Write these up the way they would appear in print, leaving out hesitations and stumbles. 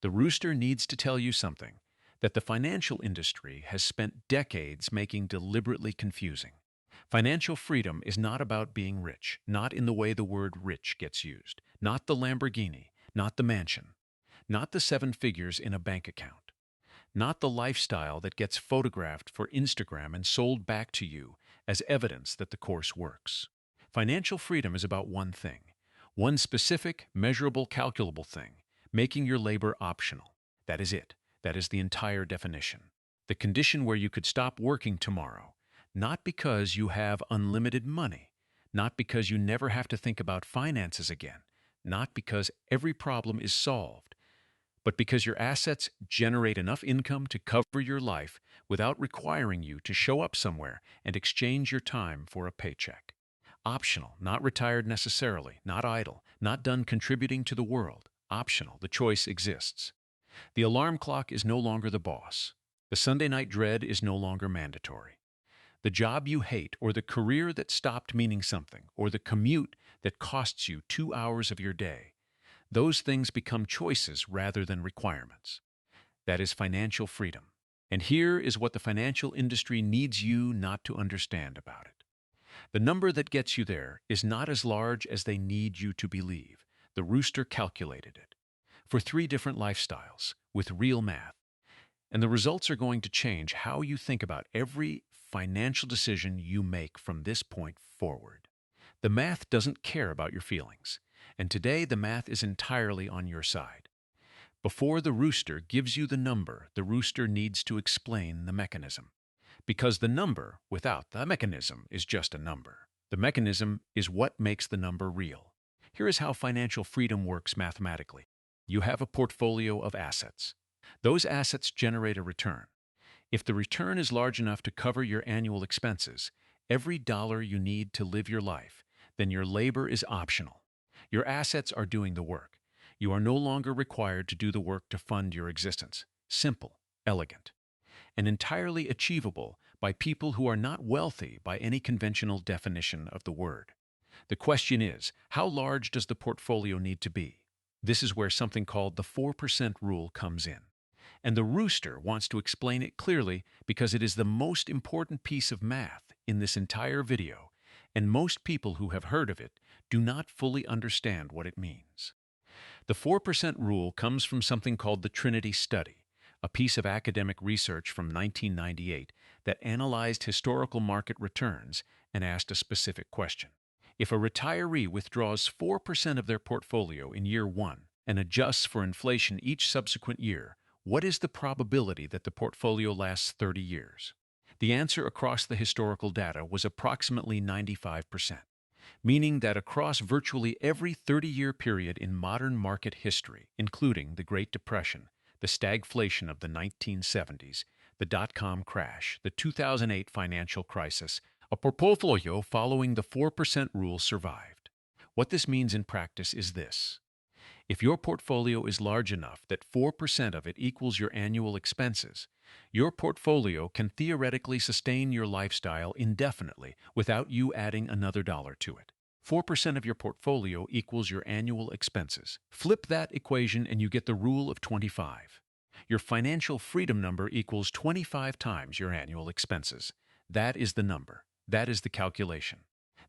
The Rooster needs to tell you something that the financial industry has spent decades making deliberately confusing. Financial freedom is not about being rich, not in the way the word rich gets used, not the Lamborghini, not the mansion, not the seven figures in a bank account, not the lifestyle that gets photographed for Instagram and sold back to you as evidence that the course works. Financial freedom is about one thing, one specific, measurable, calculable thing, making your labor optional. That is it. That is the entire definition. The condition where you could stop working tomorrow, not because you have unlimited money, not because you never have to think about finances again, not because every problem is solved, but because your assets generate enough income to cover your life without requiring you to show up somewhere and exchange your time for a paycheck. Optional, not retired necessarily, not idle, not done contributing to the world. Optional, the choice exists. The alarm clock is no longer the boss. The Sunday night dread is no longer mandatory. The job you hate, or the career that stopped meaning something, or the commute that costs you 2 hours of your day, those things become choices rather than requirements. That is financial freedom. And here is what the financial industry needs you not to understand about it. The number that gets you there is not as large as they need you to believe. The Rooster calculated it for 3 different lifestyles with real math. And the results are going to change how you think about every financial decision you make from this point forward. The math doesn't care about your feelings, and today the math is entirely on your side. Before the Rooster gives you the number, the Rooster needs to explain the mechanism. Because the number, without the mechanism, is just a number. The mechanism is what makes the number real. Here is how financial freedom works mathematically. You have a portfolio of assets. Those assets generate a return. If the return is large enough to cover your annual expenses, every dollar you need to live your life, then your labor is optional. Your assets are doing the work. You are no longer required to do the work to fund your existence. Simple, elegant, and entirely achievable by people who are not wealthy by any conventional definition of the word. The question is, how large does the portfolio need to be? This is where something called the 4% rule comes in. And the Rooster wants to explain it clearly because it is the most important piece of math in this entire video, and most people who have heard of it do not fully understand what it means. The 4% rule comes from something called the Trinity Study, a piece of academic research from 1998 that analyzed historical market returns and asked a specific question. If a retiree withdraws 4% of their portfolio in year 1 and adjusts for inflation each subsequent year, what is the probability that the portfolio lasts 30 years? The answer across the historical data was approximately 95%, meaning that across virtually every 30-year period in modern market history, including the Great Depression, the stagflation of the 1970s, the dot-com crash, the 2008 financial crisis, a portfolio following the 4% rule survived. What this means in practice is this. If your portfolio is large enough that 4% of it equals your annual expenses, your portfolio can theoretically sustain your lifestyle indefinitely without you adding another dollar to it. 4% of your portfolio equals your annual expenses. Flip that equation and you get the rule of 25. Your financial freedom number equals 25 times your annual expenses. That is the number. That is the calculation.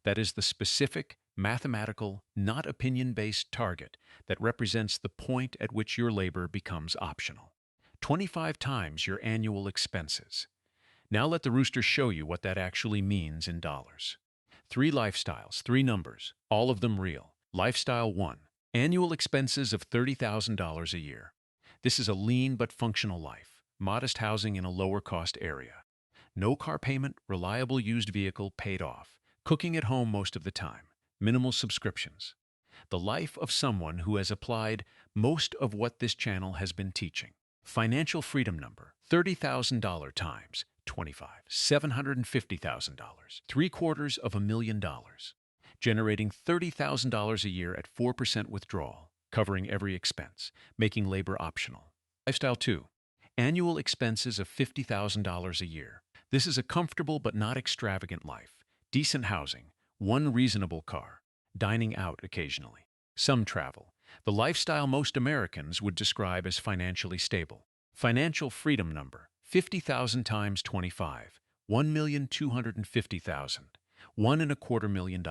That is the specific, mathematical, not opinion-based target that represents the point at which your labor becomes optional. 25 times your annual expenses. Now let the Rooster show you what that actually means in dollars. 3 lifestyles, 3 numbers, all of them real. Lifestyle 1, annual expenses of $30,000 a year. This is a lean but functional life, modest housing in a lower-cost area. No car payment, reliable used vehicle paid off, cooking at home most of the time, minimal subscriptions. The life of someone who has applied most of what this channel has been teaching. Financial freedom number, $30,000 times 25, $750,000, $750,000, generating $30,000 a year at 4% withdrawal, covering every expense, making labor optional. Lifestyle 2, annual expenses of $50,000 a year. This is a comfortable but not extravagant life, decent housing, 1 reasonable car, dining out occasionally, some travel, The lifestyle most Americans would describe as financially stable. Financial freedom number, 50,000 times 25, 1,250,000, $1.25 million.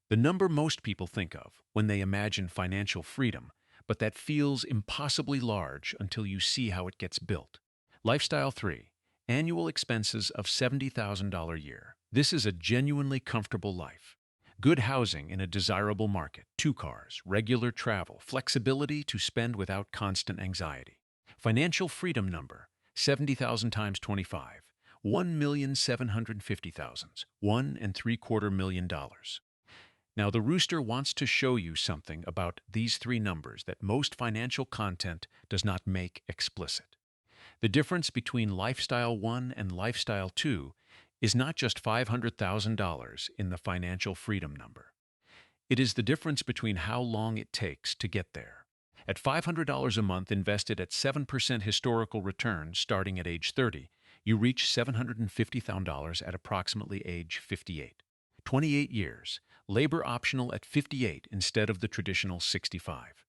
The number most people think of when they imagine financial freedom, but that feels impossibly large until you see how it gets built. Lifestyle 3. Annual expenses of $70,000 a year. This is a genuinely comfortable life. Good housing in a desirable market, 2 cars, regular travel, flexibility to spend without constant anxiety. Financial freedom number, 70,000 times 25, 1,750,000, $1.75 million. Now, the Rooster wants to show you something about these 3 numbers that most financial content does not make explicit. The difference between Lifestyle 1 and Lifestyle 2 is not just $500,000 in the financial freedom number. It is the difference between how long it takes to get there. At $500 a month invested at 7% historical return starting at age 30, you reach $750,000 at approximately age 58. 28 years, labor optional at 58 instead of the traditional 65.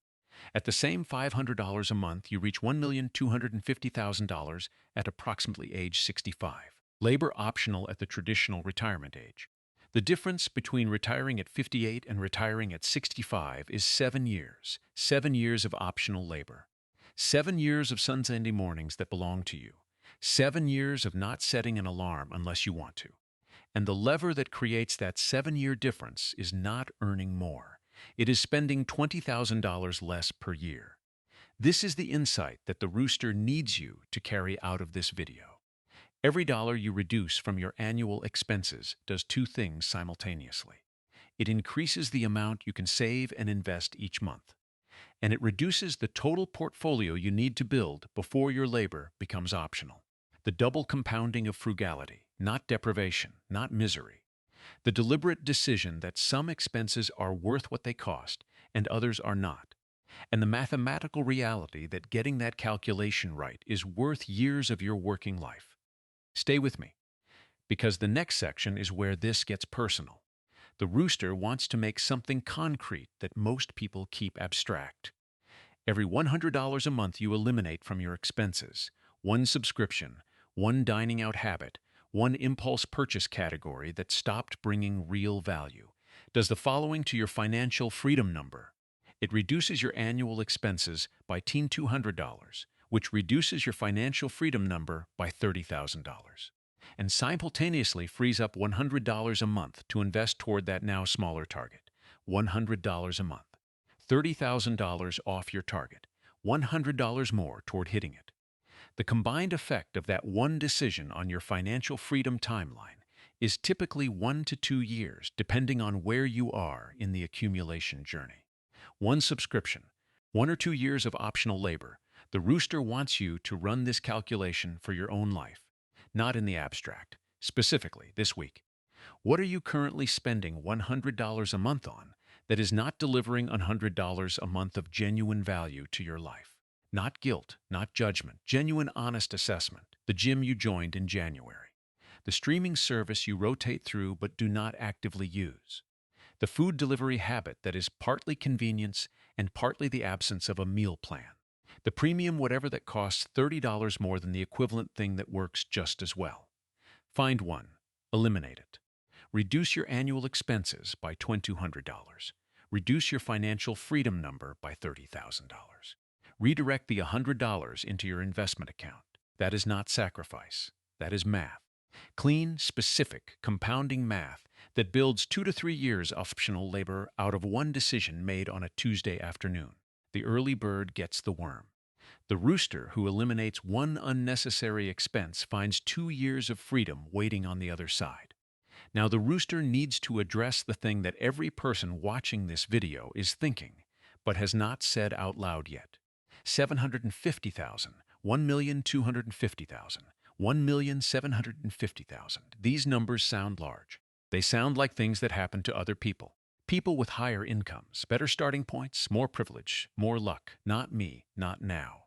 At the same $500 a month, you reach $1,250,000 at approximately age 65. Labor optional at the traditional retirement age. The difference between retiring at 58 and retiring at 65 is 7 years. 7 years of optional labor. 7 years of Sunday mornings that belong to you. 7 years of not setting an alarm unless you want to. And the lever that creates that 7-year difference is not earning more. It is spending $20,000 less per year. This is the insight that the Rooster needs you to carry out of this video. Every dollar you reduce from your annual expenses does 2 things simultaneously. It increases the amount you can save and invest each month, and it reduces the total portfolio you need to build before your labor becomes optional. The double compounding of frugality, not deprivation, not misery. The deliberate decision that some expenses are worth what they cost and others are not. And the mathematical reality that getting that calculation right is worth years of your working life. Stay with me, because the next section is where this gets personal. The Rooster wants to make something concrete that most people keep abstract. Every $100 a month you eliminate from your expenses, 1 subscription, 1 dining out habit, 1 impulse purchase category that stopped bringing real value, does the following to your financial freedom number. It reduces your annual expenses by $200, which reduces your financial freedom number by $30,000, and simultaneously frees up $100 a month to invest toward that now smaller target, $100 a month, $30,000 off your target, $100 more toward hitting it. The combined effect of that one decision on your financial freedom timeline is typically 1 to 2 years, depending on where you are in the accumulation journey. 1 subscription, 1 or 2 years of optional labor. The Rooster wants you to run this calculation for your own life, not in the abstract. Specifically, this week, what are you currently spending $100 a month on that is not delivering $100 a month of genuine value to your life? Not guilt, not judgment, genuine honest assessment. The gym you joined in January. The streaming service you rotate through but do not actively use. The food delivery habit that is partly convenience and partly the absence of a meal plan. The premium whatever that costs $30 more than the equivalent thing that works just as well. Find one. Eliminate it. Reduce your annual expenses by $2,200. Reduce your financial freedom number by $30,000. Redirect the $100 into your investment account. That is not sacrifice. That is math. Clean, specific, compounding math that builds 2 to 3 years optional labor out of one decision made on a Tuesday afternoon. The early bird gets the worm. The Rooster who eliminates one unnecessary expense finds 2 years of freedom waiting on the other side. Now the Rooster needs to address the thing that every person watching this video is thinking, but has not said out loud yet. 750,000, 1,250,000, 1,750,000. These numbers sound large. They sound like things that happen to other people. People with higher incomes, better starting points, more privilege, more luck. Not me, not now.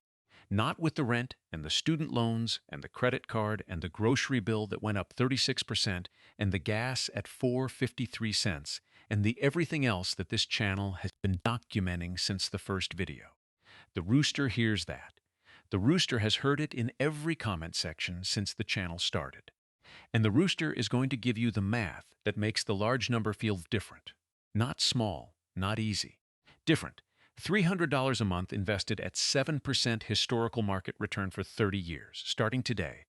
Not with the rent and the student loans and the credit card and the grocery bill that went up 36% and the gas at 4.53 cents and the everything else that this channel has been documenting since the first video. The Rooster hears that. The Rooster has heard it in every comment section since the channel started. And the Rooster is going to give you the math that makes the large number feel different. Not small, not easy. Different. $300 a month invested at 7% historical market return for 30 years, starting today.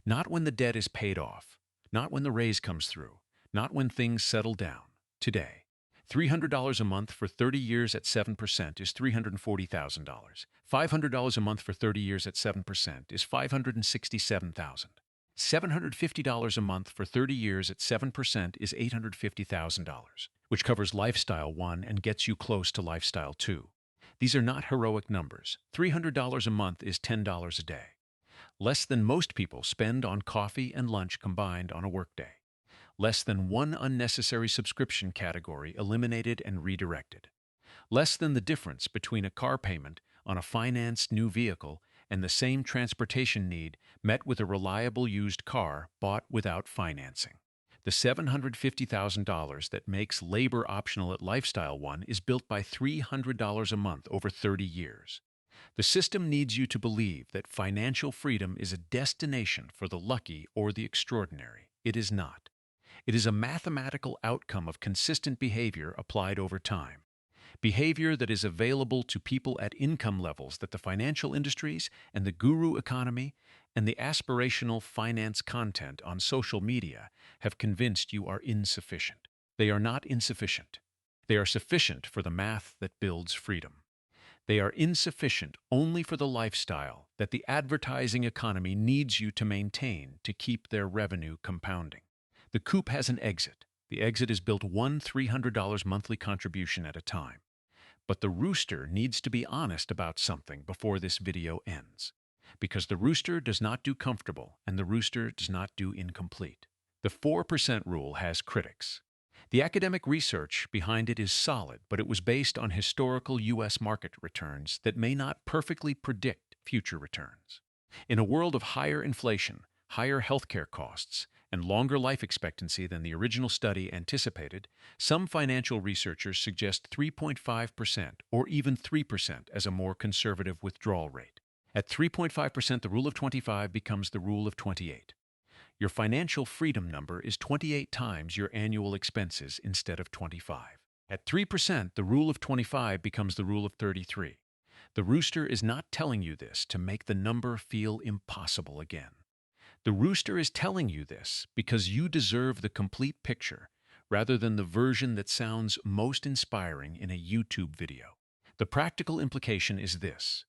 Not when the debt is paid off. Not when the raise comes through. Not when things settle down. Today. $300 a month for 30 years at 7% is $340,000. $500 a month for 30 years at 7% is $567,000. $750 a month for 30 years at 7% is $850,000, which covers Lifestyle 1 and gets you close to Lifestyle 2. These are not heroic numbers. $300 a month is $10 a day. Less than most people spend on coffee and lunch combined on a workday. Less than one unnecessary subscription category eliminated and redirected. Less than the difference between a car payment on a financed new vehicle and the same transportation need met with a reliable used car bought without financing. The $750,000 that makes labor optional at Lifestyle 1 is built by $300 a month over 30 years. The system needs you to believe that financial freedom is a destination for the lucky or the extraordinary. It is not. It is a mathematical outcome of consistent behavior applied over time. Behavior that is available to people at income levels that the financial industries and the guru economy and the aspirational finance content on social media have convinced you are insufficient. They are not insufficient. They are sufficient for the math that builds freedom. They are insufficient only for the lifestyle that the advertising economy needs you to maintain to keep their revenue compounding. The coop has an exit. The exit is built one $300 monthly contribution at a time. But the Rooster needs to be honest about something before this video ends. Because the Rooster does not do comfortable and the Rooster does not do incomplete. The 4% rule has critics. The academic research behind it is solid, but it was based on historical U.S. market returns that may not perfectly predict future returns. In a world of higher inflation, higher healthcare costs, and longer life expectancy than the original study anticipated, some financial researchers suggest 3.5% or even 3% as a more conservative withdrawal rate. At 3.5%, the rule of 25 becomes the rule of 28. Your financial freedom number is 28 times your annual expenses instead of 25. At 3%, the rule of 25 becomes the rule of 33. The Rooster is not telling you this to make the number feel impossible again. The Rooster is telling you this because you deserve the complete picture rather than the version that sounds most inspiring in a YouTube video. The practical implication is this.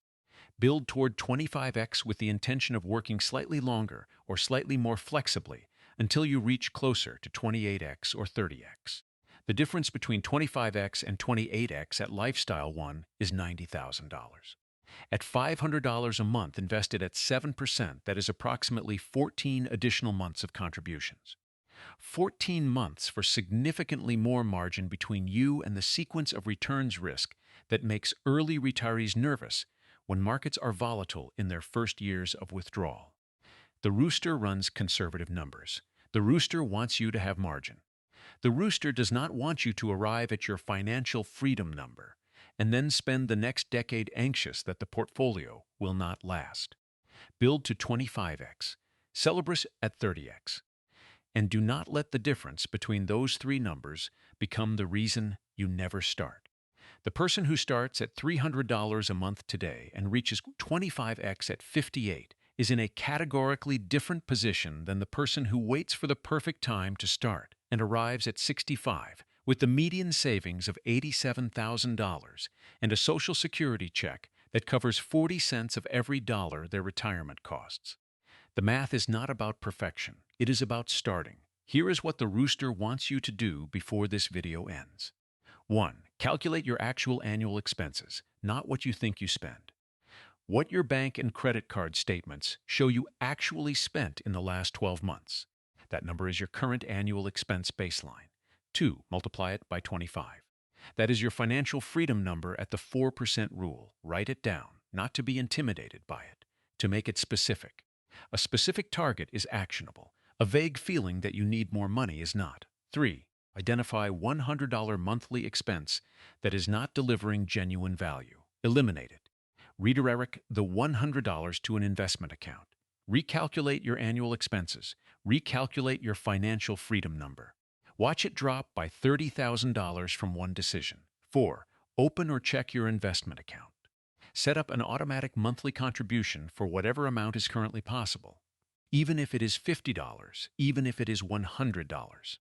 Build toward 25x with the intention of working slightly longer or slightly more flexibly until you reach closer to 28x or 30x. The difference between 25x and 28x at Lifestyle 1 is $90,000. At $500 a month invested at 7%, that is approximately 14 additional months of contributions. 14 months for significantly more margin between you and the sequence of returns risk that makes early retirees nervous when markets are volatile in their first years of withdrawal. The Rooster runs conservative numbers. The Rooster wants you to have margin. The Rooster does not want you to arrive at your financial freedom number and then spend the next decade anxious that the portfolio will not last. Build to 25x, celebrate at 30x, and do not let the difference between those three numbers become the reason you never start. The person who starts at $300 a month today and reaches 25x at 58 is in a categorically different position than the person who waits for the perfect time to start and arrives at 65 with the median savings of $87,000 and a Social Security check that covers 40 cents of every dollar their retirement costs. The math is not about perfection. It is about starting. Here is what the Rooster wants you to do before this video ends. 1. Calculate your actual annual expenses, not what you think you spend. What your bank and credit card statements show you actually spent in the last 12 months. That number is your current annual expense baseline. 2. Multiply it by 25. That is your financial freedom number at the 4% rule. Write it down, not to be intimidated by it, to make it specific. A specific target is actionable. A vague feeling that you need more money is not. 3. Identify $100 monthly expense that is not delivering genuine value. Eliminate it. Redirect the $100 to an investment account. Recalculate your annual expenses. Recalculate your financial freedom number. Watch it drop by $30,000 from one decision. 4. Open or check your investment account. Set up an automatic monthly contribution for whatever amount is currently possible. Even if it is $50, even if it is $100.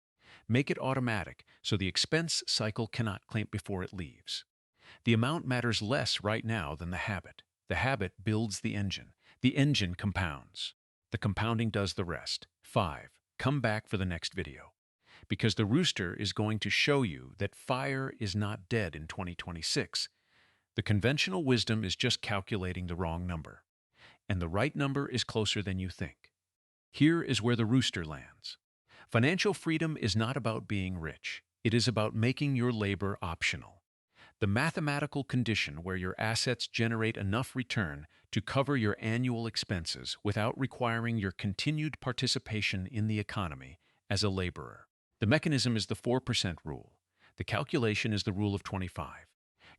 Make it automatic so the expense cycle cannot claim before it leaves. The amount matters less right now than the habit. The habit builds the engine. The engine compounds. The compounding does the rest. 5. Come back for the next video. Because the Rooster is going to show you that fire is not dead in 2026. The conventional wisdom is just calculating the wrong number. And the right number is closer than you think. Here is where the Rooster lands. Financial freedom is not about being rich. It is about making your labor optional. The mathematical condition where your assets generate enough return to cover your annual expenses without requiring your continued participation in the economy as a laborer. The mechanism is the 4% rule. The calculation is the rule of 25.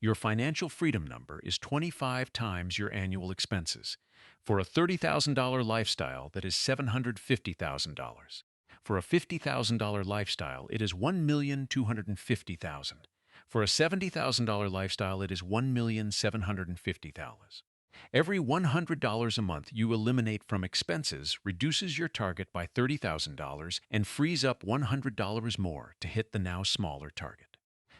Your financial freedom number is 25 times your annual expenses. For a $30,000 lifestyle, that is $750,000. For a $50,000 lifestyle, it is $1,250,000. For a $70,000 lifestyle, it is $1,750,000. Every $100 a month you eliminate from expenses reduces your target by $30,000 and frees up $100 more to hit the now smaller target.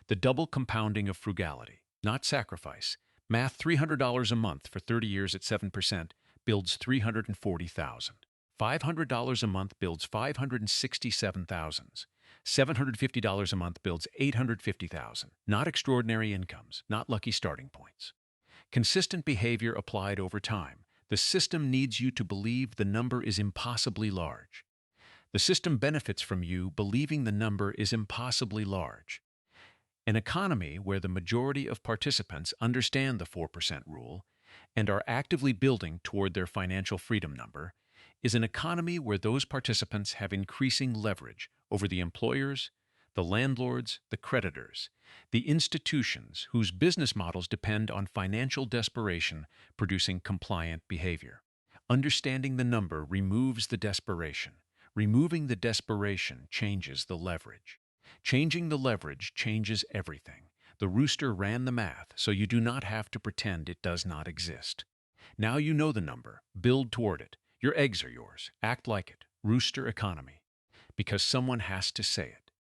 The double compounding of frugality, not sacrifice. Math: $300 a month for 30 years at 7% builds $340,000. $500 a month builds $567,000. $750 a month builds $850,000. Not extraordinary incomes, not lucky starting points. Consistent behavior applied over time. The system needs you to believe the number is impossibly large. The system benefits from you believing the number is impossibly large. An economy where the majority of participants understand the 4% rule and are actively building toward their financial freedom number is an economy where those participants have increasing leverage over the employers, the landlords, the creditors, the institutions whose business models depend on financial desperation producing compliant behavior. Understanding the number removes the desperation. Removing the desperation changes the leverage. Changing the leverage changes everything. The Rooster ran the math, so you do not have to pretend it does not exist. Now you know the number. Build toward it. Your eggs are yours. Act like it. RoosterEconomy. Because someone has to say it.